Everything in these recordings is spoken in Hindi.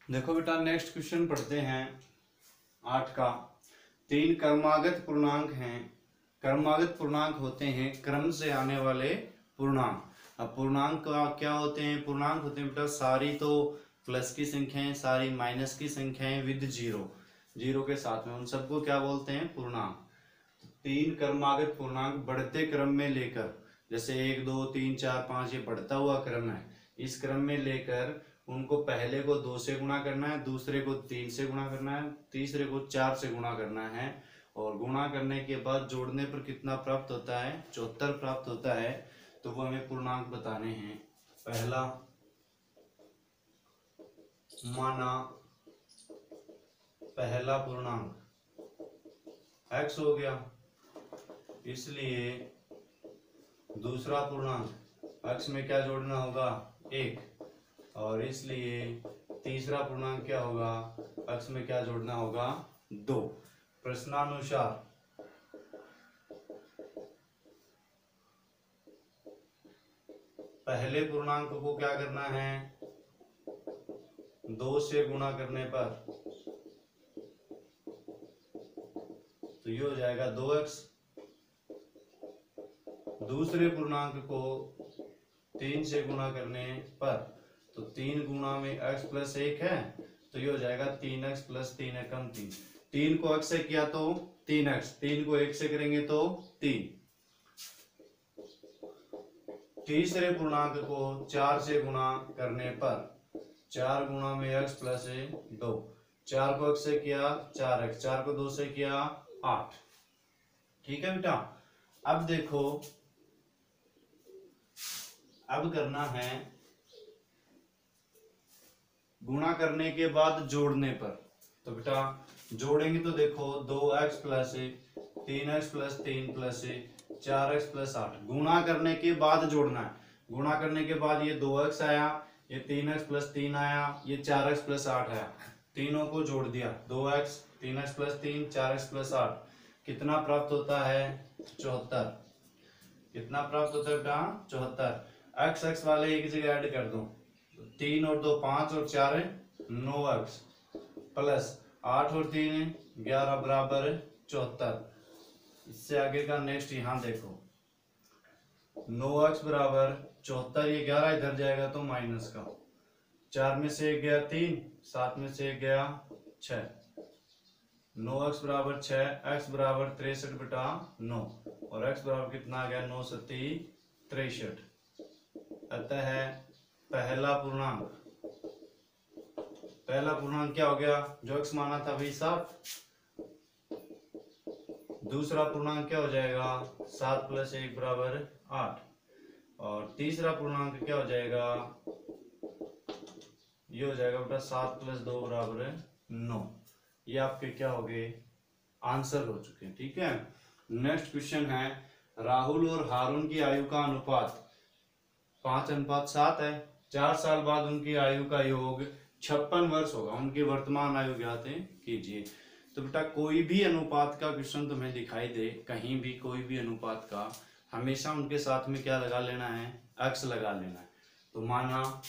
देखो बेटा, नेक्स्ट क्वेश्चन पढ़ते हैं 8 का। 3 क्रमागत पूर्णांक हैं। क्रमागत पूर्णांक होते हैं क्रम से आने वाले पूर्णांक। अब पूर्णांक का क्या होते हैं? पूर्णांक होते हैं बेटा सारी तो प्लस की संख्याएं, सारी माइनस की संख्याएं विद जीरो, जीरो के साथ में, उन सबको क्या बोलते हैं? पूर्णांक। 3 क्रमागत पूर्णांक बढ़ते क्रम में लेकर, जैसे 1 2 3 4 5 ये बढ़ता हुआ क्रम है, इस क्रम में लेकर उनको पहले को 2 से गुणा करना है, दूसरे को 3 से गुणा करना है, तीसरे को 4 से गुणा करना है, और गुणा करने के बाद जोड़ने पर कितना प्राप्त होता है? 74 प्राप्त होता है। तो वो हमें पूर्णांक बताने हैं। पहला माना पहला पूर्णांक x हो गया, इसलिए दूसरा पूर्णांक x में क्या जोड़ना होगा? 1, और इसलिए तीसरा पूर्णांक क्या होगा? x में क्या जोड़ना होगा? 2। प्रश्नानुसार पहले पूर्णांक को क्या करना है? 2 से गुणा करने पर तो ये हो जाएगा 2x। दूसरे पूर्णांक को 3 से गुणा करने पर तो 3 गुणा में x प्लस 1 है, तो ये हो जाएगा 3x प्लस 3 एकम 3। 3 को x से किया तो 3x, 3 को 1 से करेंगे तो 3। तीसरे पूर्णांक को 4 से गुणा करने पर 4 गुणा में x प्लस 2, 4 को x से किया 4x, 4 को 2 से किया 8। ठीक है बेटा। अब देखो, अब करना है गुणा करने के बाद जोड़ने पर। तो बेटा जोड़ेंगे तो देखो 2x plus 3x plus 3 plus 4x plus 8। गुणा करने के बाद जोड़ना है। गुणा करने के बाद ये 2x आया, ये 3x प्लस 3 आया, ये 4x प्लस 8 आया, तीनों को जोड़ दिया। 2x 3x plus 3 4x plus 8 कितना प्राप्त होता है? 74। कितना प्राप्त होता है बेटा? 74। x x वाले एक जगह ऐड कर दो, 3 और 2 5 और 4 9x प्लस 8 और 3 11 बराबर 74। इससे आगे का नेक्स्ट यहाँ देखो, 9x बराबर 74, ये 11 इधर जाएगा तो माइनस का, 4 में से 1 गया 3, 7 में से 1 गया 6, 9x बराबर 6, x बराबर 63 बटा 9, और x बराबर कितना आ गया? 9 सत्ती 63। अतः है पहला पूर्णांक क्या हो गया? जो x माना था वही 7। दूसरा पूर्णांक क्या हो जाएगा? 7 प्लस 1 बराबर 8, और तीसरा पूर्णांक क्या हो जाएगा? ये हो जाएगा बेटा 7 प्लस 2 बराबर 9। ये आपके क्या हो गए? आंसर हो चुके हैं। ठीक है। नेक्स्ट क्वेश्चन है, राहुल और हारून की आयु का अनुपात 5:7 है। 4 साल बाद उनकी आयु का योग 56 वर्ष होगा। उनकी वर्तमान आयु ज्ञात कीजिए। तो बेटा कोई भी अनुपात का क्वेश्चन तुम्हें दिखाई दे, कहीं भी कोई भी अनुपात का, हमेशा उनके साथ में क्या लगा लेना है? x लगा लेना है। तो माना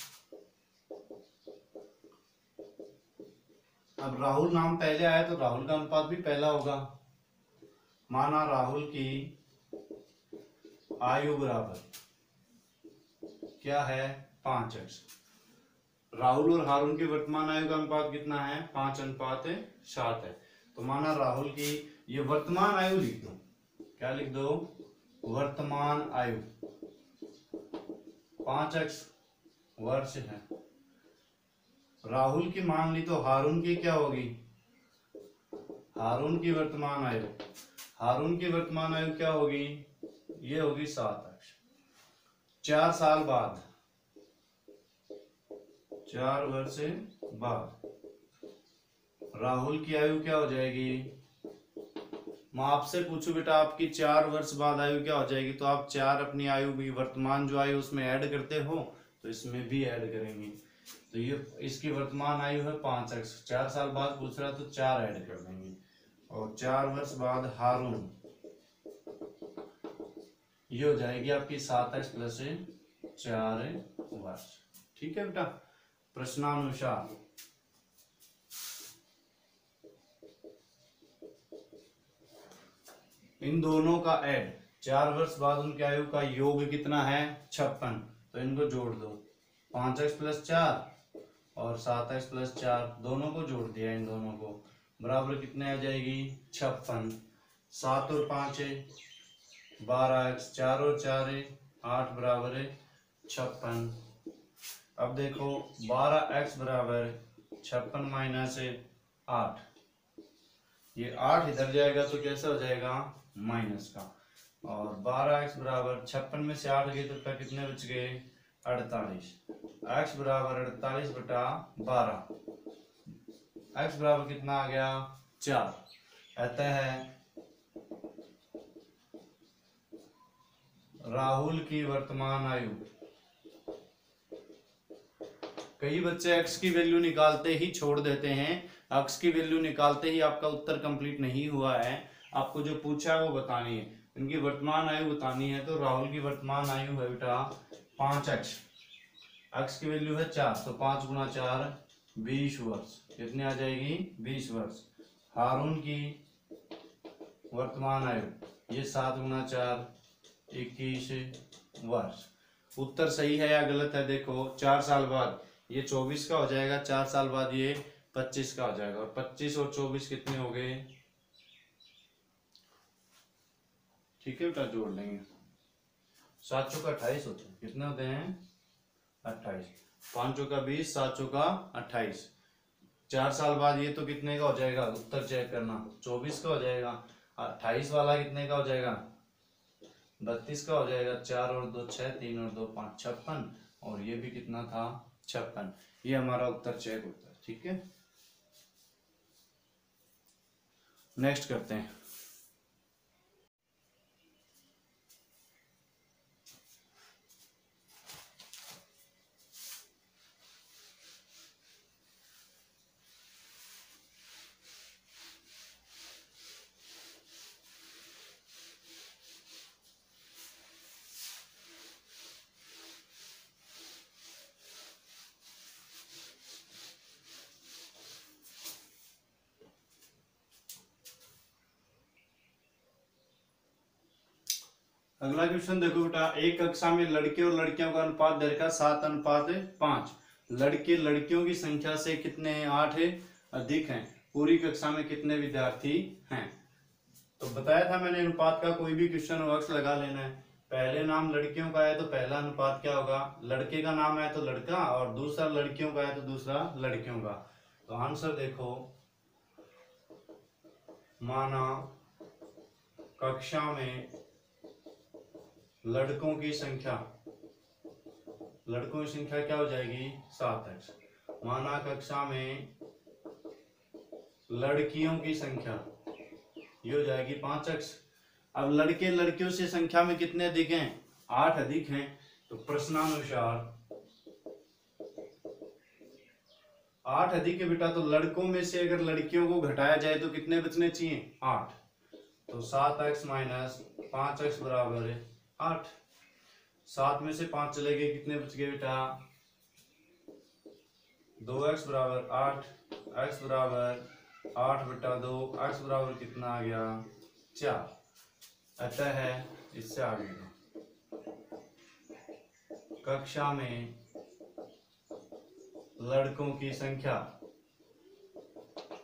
अब राहुल नाम पहले आया तो राहुल का अनुपात भी पहला होगा। माना राहुल की आयु बराबर क्या है? 5x। राहुल और हारून की वर्तमान आयु का अनुपात कितना है? 5:7 है। तो माना राहुल की ये वर्तमान आयु लिख दो। क्या लिख दो? वर्तमान आयु 5x वर्ष है। राहुल की मान ली, तो हारून की क्या होगी? हारून की वर्तमान आयु क्या होगी? ये होगी 7x। 4 साल बाद, 4 वर्ष बाद राहुल की आयु क्या हो जाएगी? मैं आपसे पूछूं बेटा आपकी 4 वर्ष बाद आयु क्या हो जाएगी, तो आप 4 अपनी आयु भी वर्तमान जो आयु उसमें ऐड करते हो, तो इसमें भी ऐड करेंगे। तो ये इसकी वर्तमान आयु है 5x। 4 साल बाद पूछ रहा तो 4 ऐड कर देंगे, और 4 वर्ष बाद हारून ये हो जाएगी आपकी 7x प्लस 4 वर्ष। ठीक है बेटा। प्रश्नानुसार इन दोनों का ऐड, 4 वर्ष बाद उनकी आयु का योग कितना है 56, तो इनको जोड़ दो, 5x + 4 और 7x + 4 दोनों को जोड़ दिया, इन दोनों को बराबर कितने आ जाएगी 56, 7 और 5 है 12x, 4 और 4 है 8 बराबर है 56। अब देखो 12x बराबर 56 - 8, ये 8 इधर जाएगा तो कैसे हो जाएगा माइनस का, और 12x बराबर 56 में से 8 गए तो कितने बच गए 48, x बराबर 48 बटा 12, x बराबर कितना आ गया 4। अतः राहुल की वर्तमान आयु, कई बच्चे x की वैल्यू निकालते ही छोड़ देते हैं, x की वैल्यू निकालते ही आपका उत्तर कंप्लीट नहीं हुआ है, आपको जो पूछा है वो बतानी है, इनकी वर्तमान आयु बतानी है। तो राहुल की वर्तमान आयु है बेटा 5x, x की वैल्यू है 4, तो 5 × 4 20 वर्ष, कितनी आ जाएगी 20 वर्ष। हारून की वर्तमान आयु ये 7 × 4 21 वर्ष। उत्तर सही है या गलत है देखो, 4 साल बाद ये 24 का हो जाएगा, 4 साल बाद ये 25 का हो जाएगा, और 25 और 24 कितने हो गए, ठीक है बेटा जोड़ लेंगे, 7 चौका 28 होते हैं, कितने होते हैं 28, 5 चौका 20, 7 चौका 28, 4 साल बाद ये तो कितने का हो जाएगा, उत्तर चेक करना 24 का हो जाएगा, 28 वाला कितने का हो जाएगा 32 का हो जाएगा, 4 और 2 6, 3 और 2 5 56, और ये भी कितना था 56, ये हमारा उत्तर चेक होता है। ठीक है, नेक्स्ट करते हैं। अगला क्वेश्चन देखो बेटा, एक कक्षा में लड़के और लड़कियों का अनुपात दे रखा 7:5, लड़के लड़कियों की संख्या से कितने हैं 8 है अधिक हैं, पूरी कक्षा में कितने विद्यार्थी हैं। तो बताया था मैंने अनुपात का कोई भी क्वेश्चन वर्क्स लगा लेना है, पहले नाम लड़कियों का है तो पहला अनुपात क्या होगा, लड़के का नाम है तो लड़का, और दूसरा लड़कियों का है तो दूसरा लड़कियों का। तो आंसर देखो, माना कक्षा में लड़कों की संख्या क्या हो जाएगी 7x, माना कक्षा में लड़कियों की संख्या ये हो जाएगी 5x। अब लड़के लड़कियों से संख्या में कितने अधिक हैं 8 अधिक हैं, तो प्रश्नानुसार 8 अधिक है बेटा, तो लड़कों में से अगर लड़कियों को घटाया जाए तो कितने बचने चाहिए 8, तो 7x - 5x बराबर है 8, 7 में से 5 चले गए, कितने बच गए बेटा 2x बराबर 8, x बराबर 8 बटा 2, x बराबर कितना आ गया 4। अतः है इससे आगे कक्षा में लड़कों की संख्या,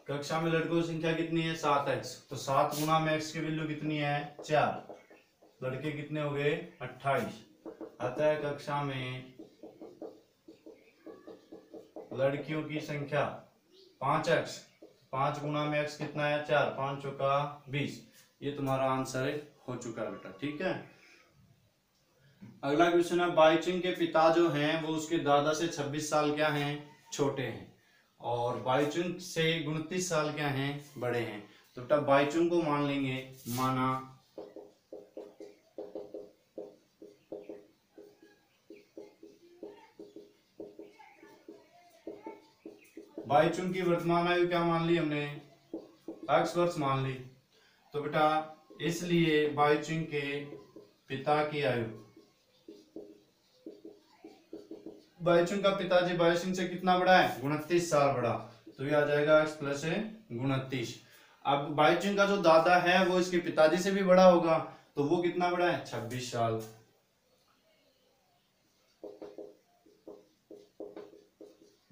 कक्षा में लड़कों की संख्या कितनी है 7x, तो 7 गुना में x की वैल्यू कितनी है 4, लड़के कितने हो गए 28। अतः कक्षा में लड़कियों की संख्या 5x, 5 गुना में x कितना है 4, 5 चौका 20, ये तुम्हारा आंसर हो चुका है बेटा। ठीक है, अगला क्वेश्चन है, बाईचुंग के पिता जो हैं वो उसके दादा से 26 साल क्या हैं छोटे हैं, और बाईचुंग से 29 साल क्या हैं बड़े हैं। तो बेटा बाईचुंग को मान लेंगे, माना बाईचुंग की वर्तमान आयु क्या मान ली हमने x वर्ष मान ली, तो बेटा इसलिए बाईचुंग के पिता की आयु, बाईचुंग का पिताजी बाईचुंग से कितना बड़ा है 29 साल बड़ा, तो ये आ जाएगा x + 29। अब बाईचुंग का जो दादा है वो इसके पिताजी से भी बड़ा होगा, तो वो कितना बड़ा है? 26 साल।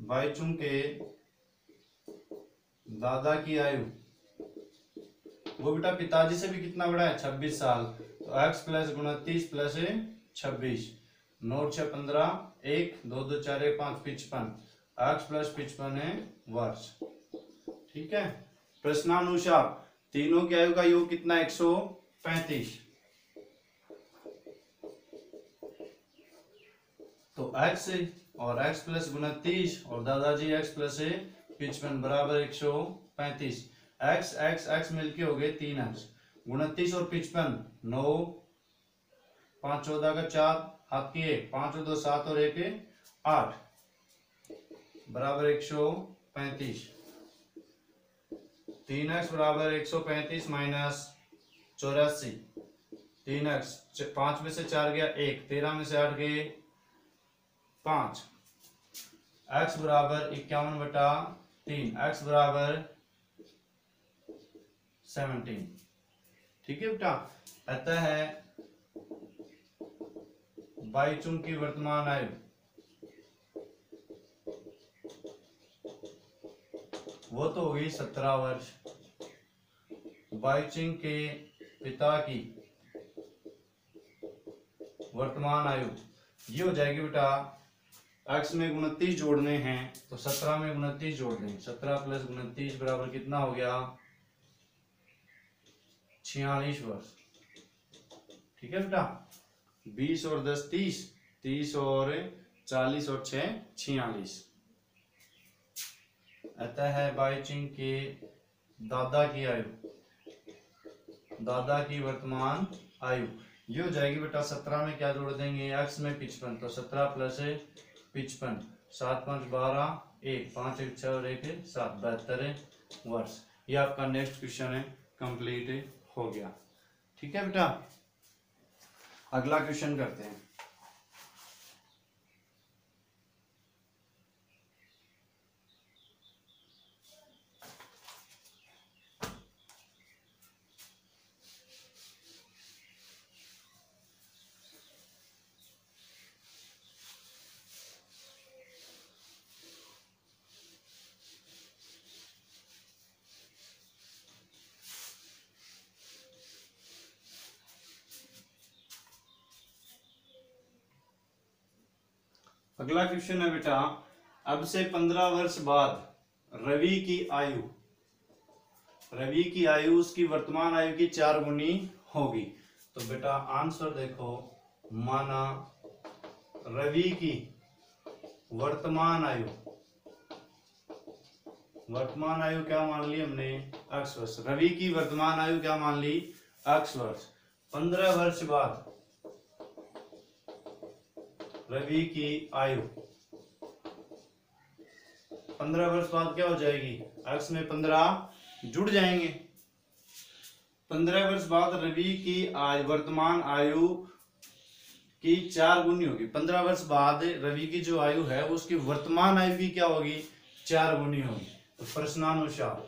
बाईचुंग के दादा की आयु वो बेटा पिताजी से भी कितना बड़ा है? 26 साल। तो x plus 29 plus 26, 9 6 15, 1 2 2 4 1 5 55, x plus 55 वर्ष। ठीक है। प्रश्नानुसार तीनों की आयु का योग कितना? 135। तो x और x प्लस 29 और दादाजी x प्लस 55 बराबर 135। x मिलके हो गए 3x, 29 और 55 9, 5 14 का 4, हाथ की 1, 5 और 2 7 और 1 8 बराबर 135। 3x बराबर 135 माइनस 84, 3x 5 में से 4 गया 1, 13 में से 8 गए 5, x बराबर 51/3, x बराबर 17। ठीक है बेटा। अतः है बाईचुंग की वर्तमान आयु वो तो होगी 17 वर्ष। बाईचुंग के पिता की वर्तमान आयु ये हो जाएगी बेटा, x में 29 जोड़ने हैं तो 17 में 29 जोड़ दें, 17 प्लस 29 बराबर कितना हो गया? 46 वर्ष। ठीक है बेटा। 20 और 10 30, 30 और 40 और 6 46। अतः है बाईचुंग के दादा की आयु, दादा की वर्तमान आयु ये हो जाएगी बेटा, 17 में क्या जोड़ देंगे? x में 55, तो 17 प्लस 55, 7 5 12, 1 5 1 6 और 1 7, 72 वर्ष। ये आपका नेक्स्ट क्वेश्चन है, कंप्लीट हो गया। ठीक है बेटा। अगला क्वेश्चन करते हैं। अगला क्वेश्चन है बेटा, अब से 15 वर्ष बाद रवि की आयु, रवि की आयु उसकी वर्तमान आयु की 4 गुनी होगी। तो बेटा आंसर देखो, माना रवि की वर्तमान आयु, वर्तमान आयु क्या मान ली हमने? x वर्ष। रवि की वर्तमान आयु क्या मान ली? x वर्ष। 15 वर्ष बाद रवि की आयु, 15 वर्ष बाद क्या हो जाएगी? x में 15 जुड़ जाएंगे। 15 वर्ष बाद रवि की वर्तमान आयु की 4 गुनी होगी। 15 वर्ष बाद रवि की जो आयु है उसकी वर्तमान आयु की क्या होगी? 4 गुनी होगी। तो प्रश्नानुसार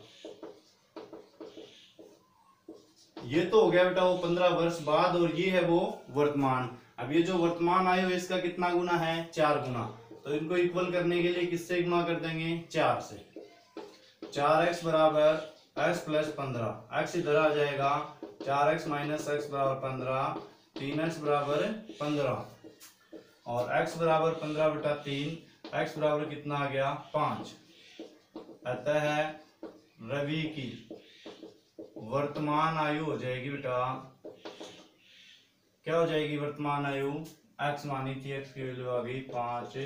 ये तो हो गया बेटा वो 15 वर्ष बाद, और ये है वो वर्तमान। अब ये जो वर्तमान आयु है इसका कितना गुना है? 4 गुना। तो इनको इक्वल करने के लिए किससे गुना कर देंगे? 4 से। 4x बराबर x प्लस 15, x इधर आ जाएगा, 4x माइनस x बराबर 15, 3x बराबर 15 और x बराबर 15/3, x बराबर कितना आ गया? 5। अतः है रवि की वर्तमान आयु हो जाएगी बेटा, क्या हो जाएगी वर्तमान आयु? x मानी थी, x की वैल्यू आ गई 5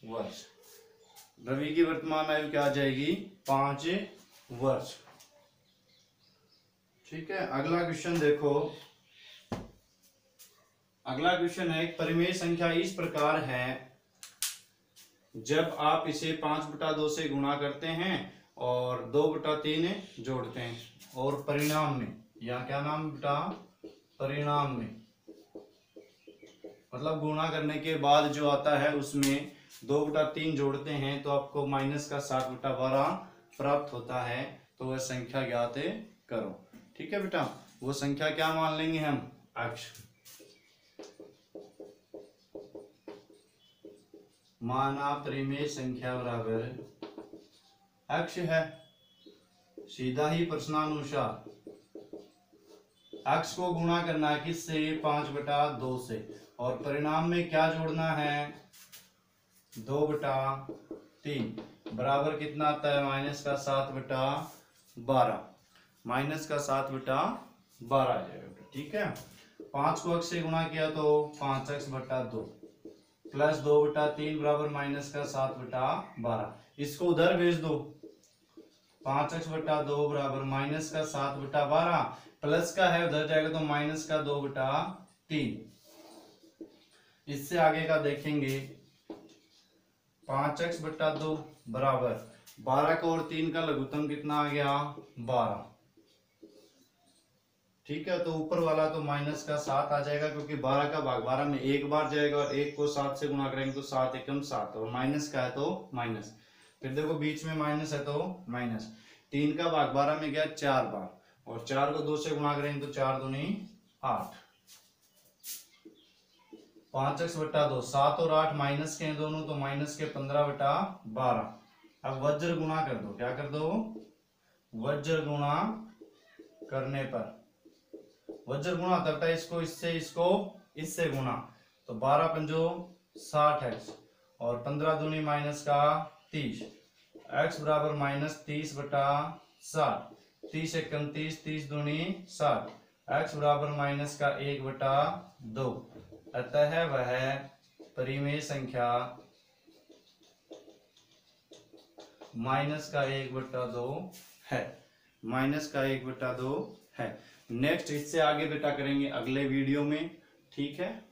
वर्ष। रवि की वर्तमान आयु क्या आ जाएगी? 5 वर्ष। ठीक है। अगला क्वेश्चन देखो, अगला क्वेश्चन है, एक परिमेय संख्या इस प्रकार है, जब आप इसे 5/2 से गुणा करते हैं और 2/3 जोड़ते हैं और परिणाम में, या क्या नाम बेटा? परिणाम में मतलब गुणा करने के बाद जो आता है उसमें 2/3 जोड़ते हैं तो आपको माइनस का 60/12 प्राप्त होता है। तो वह संख्या ज्ञात करो। ठीक है बेटा, वो संख्या क्या मान लेंगे हम, अक्ष। माना परिमेय संख्या बराबर अक्ष है। सीधा ही प्रश्नानुसार अक्ष को गुणा करना है किससे, 5/2 से, और परिणाम में क्या जोड़ना है, 2/3 बराबर कितना आता है, -7/12, -7/12 आ जाएगा। ठीक है, 5 को अक्ष से गुणा किया तो 5x/2 प्लस 2/3 बराबर -7/12। इसको उधर भेज दो, 5x/2 बराबर -7/12, प्लस का है उधर जाएगा तो -2/3। इससे आगे का देखेंगे, 5x/2 बराबर 12 का और 3 का लघुत्तम कितना आ गया, 12। ठीक है, तो ऊपर वाला तो -7 आ जाएगा, क्योंकि 12 का भाग 12 में एक बार जाएगा, और 1 को 7 से गुणा करेंगे तो 7 एकम 7, और माइनस का है तो माइनस, फिर देखो बीच में माइनस है तो माइनस। 3 का भाग 12 में गया 4 बार, और 4 को 2 से गुणा करेंगे तो 4 दूनी 8। 5x/2, 7 और 8 माइनस के हैं दोनों, तो माइनस के 15/12। अब वज्र गुणा कर दो, क्या कर दो, वज्र गुणा करने पर, वज्र गुणा होता है इसको इससे, इसको इससे गुणा, तो 12×5 60x, और 15 दूनी माइनस का 30, x बराबर -30/60, 30 एकम 30, 30 दूनी 60, x बराबर माइनस का 1/2। अतः वह परिमेय संख्या -1/2 है, -1/2 है। नेक्स्ट इससे आगे बेटा करेंगे अगले वीडियो में। ठीक है।